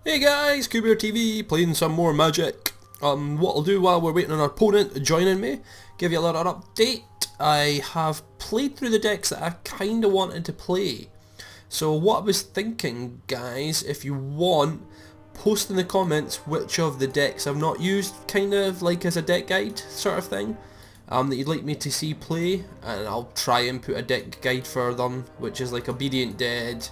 Hey guys, CawbeerTV playing some more Magic. What I'll do while we're waiting on our opponent joining me, give you a little update. I have played through the decks that I kinda wanted to play. So what I was thinking, guys, if you want, post in the comments which of the decks I've not used, kind of like as a deck guide sort of thing, that you'd like me to see play, and I'll try and put a deck guide for them, which is like Obedient Dead,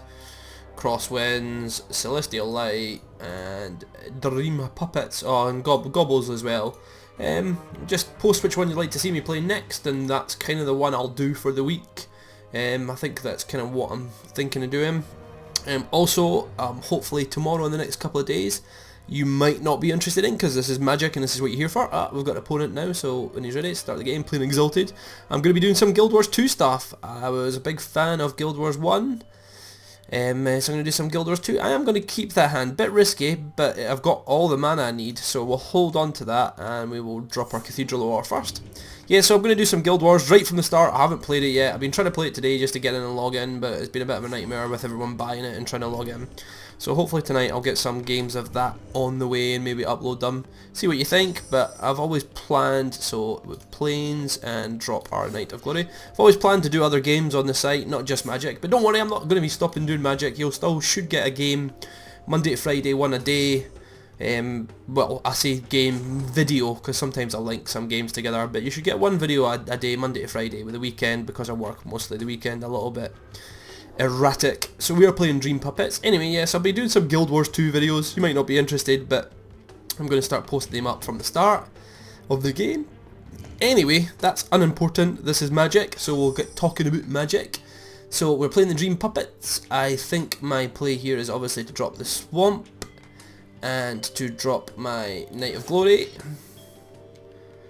Crosswinds, Celestial Light, and Dream Puppets, and Gobbles as well. Just post which one you'd like to see me play next, and that's kind of the one I'll do for the week. I think that's kind of what I'm thinking of doing. Also, hopefully tomorrow and the next couple of days, you might not be interested in, because this is Magic and this is what you're here for. We've got an opponent now, so when he's ready, start the game, playing Exalted. I'm going to be doing some Guild Wars 2 stuff. I was a big fan of Guild Wars 1. So I'm going to do some Guild Wars 2. I am going to keep that hand, bit risky, but I've got all the mana I need, so we'll hold on to that and we will drop our Cathedral War first. Yeah, so I'm going to do some Guild Wars right from the start. I haven't played it yet. I've been trying to play it today just to get in and log in, but it's been a bit of a nightmare with everyone buying it and trying to log in. So hopefully tonight I'll get some games of that on the way and maybe upload them. See what you think, but I've always planned, so with Plains and drop our Night of Glory, I've always planned to do other games on the site, not just Magic. But don't worry, I'm not going to be stopping doing Magic. You'll still should get a game Monday to Friday, one a day. Well, I say game video because sometimes I'll link some games together, but you should get one video a day, Monday to Friday, with the weekend, because I work mostly the weekend, a little bit erratic. So we are playing Dream Puppets. Anyway, yes, I'll be doing some Guild Wars 2 videos. You might not be interested, but I'm going to start posting them up from the start of the game. Anyway, that's unimportant. This is Magic, so we'll get talking about Magic. So we're playing the Dream Puppets. I think my play here is obviously to drop the Swamp and to drop my Night of Glory.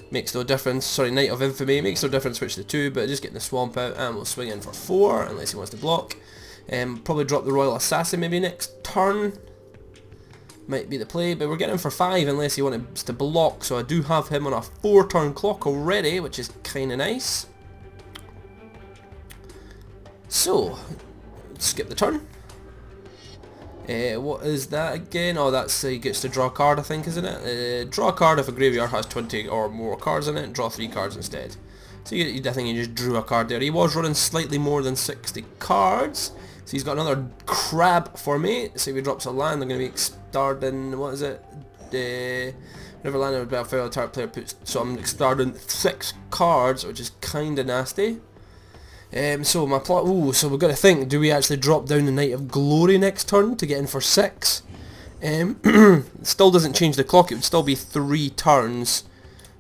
Makes no difference, sorry, Night of Infamy, makes no difference which the two, but just getting the Swamp out, and we'll swing in for 4, unless he wants to block. Probably drop the Royal Assassin maybe next turn, might be the play, but we're getting him for 5 unless he wants to block, so I do have him on a 4 turn clock already, which is kinda nice. So, skip the turn. What is that again? Oh, that's he gets to draw a card, I think, isn't it? Draw a card if a graveyard has 20 or more cards in it, draw 3 cards instead. So I think he just drew a card there. He was running slightly more than 60 cards, so he's got another crab for me. So if he drops a land, I'm going to be starting, what is it? Never landed with a failed target player puts, so I'm starting 6 cards, which is kinda nasty. So my plot. So we've got to think. Do we actually drop down the Night of Glory next turn to get in for 6? Still doesn't change the clock. It would still be 3 turns.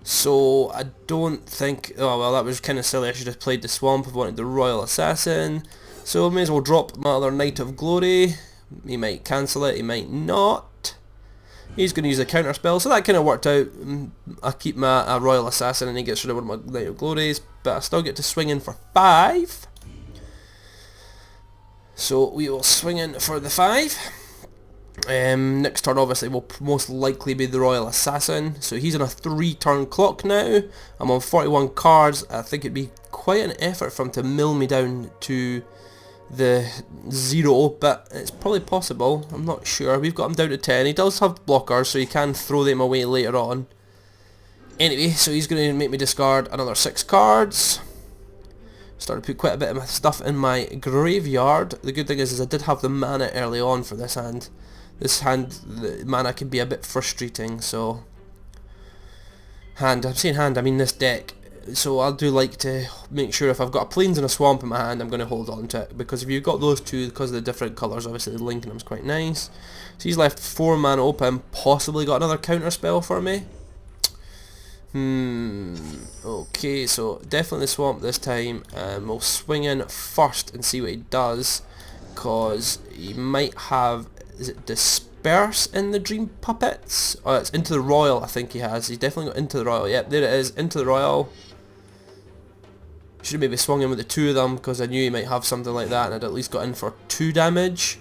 So I don't think. Oh well, that was kind of silly. I should have played the Swamp. I wanted the Royal Assassin. So I may as well drop my other Night of Glory. He might cancel it. He might not. He's going to use a counter spell, so that kind of worked out. I keep my Royal Assassin and he gets rid of one of my Night of Glories, but I still get to swing in for 5. So we will swing in for the 5. Next turn obviously will most likely be the Royal Assassin, so he's on a 3 turn clock now. I'm on 41 cards. I think it'd be quite an effort for him to mill me down to the 0, but it's probably possible. I'm not sure. We've got him down to 10. He does have blockers, so he can throw them away later on. Anyway, so he's going to make me discard another 6 cards. Started to put quite a bit of my stuff in my graveyard. The good thing is I did have the mana early on for this hand. This hand, the mana can be a bit frustrating, so... I'm saying hand, I mean this deck. So I do like to make sure if I've got a Plains and a Swamp in my hand, I'm going to hold on to it, because if you've got those two, because of the different colours, obviously the linking them's quite nice. So he's left 4 mana open, possibly got another counter spell for me. Okay, so definitely the Swamp this time, and we'll swing in first and see what he does, because he might have, is it Disperse in the Dream Puppets? Oh, it's Into the Royal, I think he has. He's definitely got Into the Royal. Yep, there it is, Into the Royal. Should have maybe swung in with the 2 of them, because I knew he might have something like that, and I'd at least got in for 2 damage.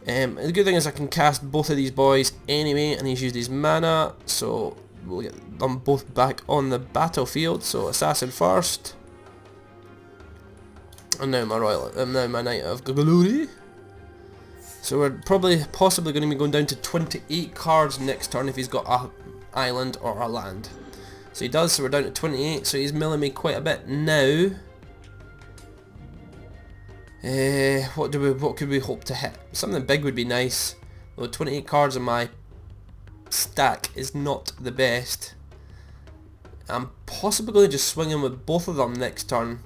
The good thing is I can cast both of these boys anyway, and he's used his mana, so we'll get them both back on the battlefield. So Assassin first, and now my Royal, now my Night of Glory. So we're possibly going to be going down to 28 cards next turn if he's got a island or a land. So he does, so we're down to 28, so he's milling me quite a bit now. What could we hope to hit? Something big would be nice. Though 28 cards in my stack is not the best. I'm possibly going to just swing him with both of them next turn.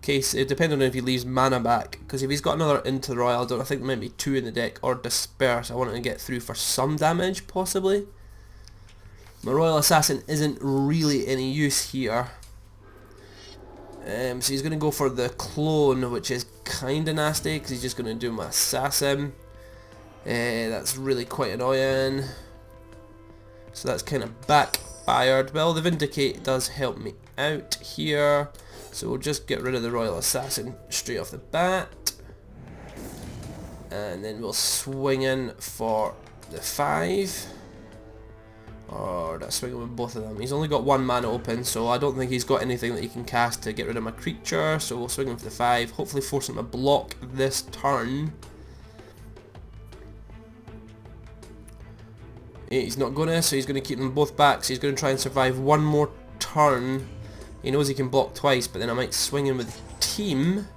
Case it depending on if he leaves mana back, because if he's got another Into the Royal, I think there might be 2 in the deck, or Disperse. I want to get through for some damage possibly. My Royal Assassin isn't really any use here. So he's going to go for the clone, which is kind of nasty because he's just going to do my assassin. That's really quite annoying. So that's kind of backfired. Well, the Vindicate does help me out here. So we'll just get rid of the Royal Assassin straight off the bat. And then we'll swing in for the 5. Or that's swinging with both of them. He's only got 1 mana open, so I don't think he's got anything that he can cast to get rid of my creature. So we'll swing him for the 5. Hopefully force him to block this turn. He's not gonna, so he's gonna keep them both back. So he's gonna try and survive 1 more turn. He knows he can block twice, but then I might swing in with team.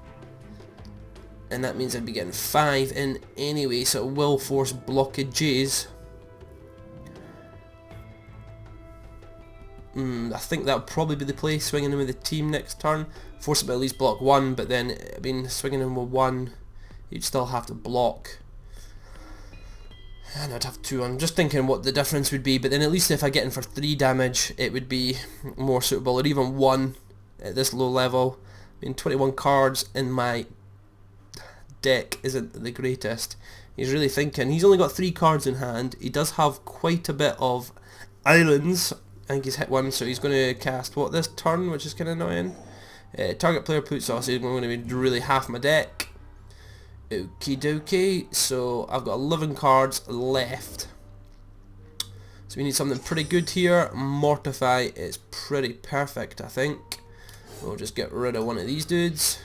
And that means I'd be getting 5 in anyway, so it will force blockages. I think that would probably be the play, swinging him with the team next turn. Force him to at least block 1, but then, I mean, swinging him with 1, you'd still have to block. And I'd have 2 on. Just thinking what the difference would be, but then at least if I get in for 3 damage, it would be more suitable, or even 1 at this low level. I mean, 21 cards in my deck isn't the greatest. He's really thinking. He's only got 3 cards in hand. He does have quite a bit of islands. I think he's hit 1, so he's going to cast what this turn, which is kind of annoying. Target player puts off, so he's going to be really half my deck. Okie dokie, so I've got 11 cards left. So we need something pretty good here. Mortify is pretty perfect, I think. We'll just get rid of one of these dudes.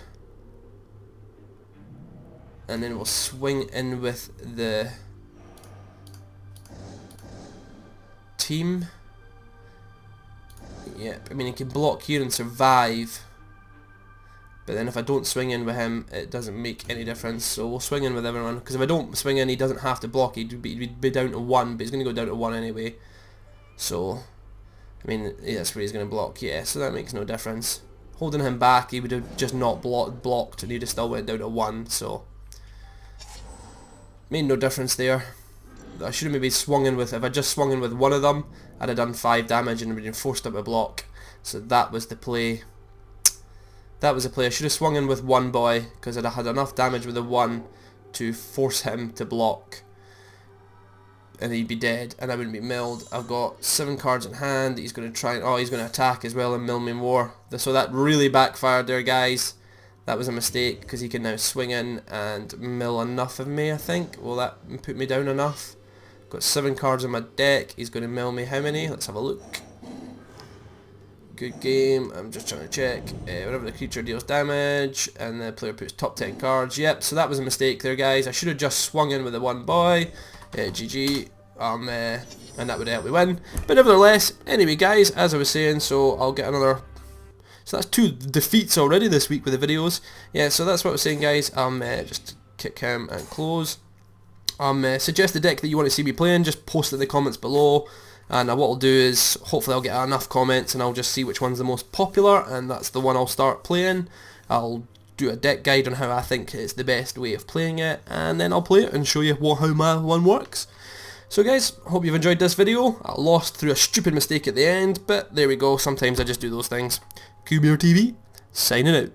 And then we'll swing in with the team. Yep, I mean he can block here and survive. But then if I don't swing in with him, it doesn't make any difference. So we'll swing in with everyone. Because if I don't swing in, he doesn't have to block. He'd be down to 1, but he's going to go down to 1 anyway. So, I mean, yeah, that's where he's going to block. Yeah, so that makes no difference. Holding him back, he would have just not blocked, and he'd have still went down to 1. So, made no difference there. I should have maybe swung in with, if I just swung in with one of them, I'd have done 5 damage and been forced him to block. So that was the play. That was the play. I should have swung in with one boy, because I'd have had enough damage with the 1 to force him to block. And he'd be dead, and I wouldn't be milled. I've got 7 cards in hand. He's going to try, oh, he's going to attack as well and mill me more. So that really backfired there, guys. That was a mistake, because he can now swing in and mill enough of me, I think. Will that put me down enough? Got 7 cards in my deck. He's going to mill me how many? Let's have a look. Good game. I'm just trying to check. Whenever the creature deals damage, and the player puts top 10 cards. Yep, so that was a mistake there, guys. I should have just swung in with the one boy. GG. And that would help me win. But nevertheless, anyway, guys, as I was saying, so I'll get another... So that's 2 defeats already this week with the videos. Yeah, so that's what I was saying, guys. Just kick him and close. Suggest the deck that you want to see me playing. Just post it in the comments below. And what I'll do is, hopefully I'll get enough comments and I'll just see which one's the most popular, and that's the one I'll start playing. I'll do a deck guide on how I think it's the best way of playing it, and then I'll play it and show you how my one works. So guys, hope you've enjoyed this video. I lost through a stupid mistake at the end, but there we go, sometimes I just do those things. CawbeerTV, signing out.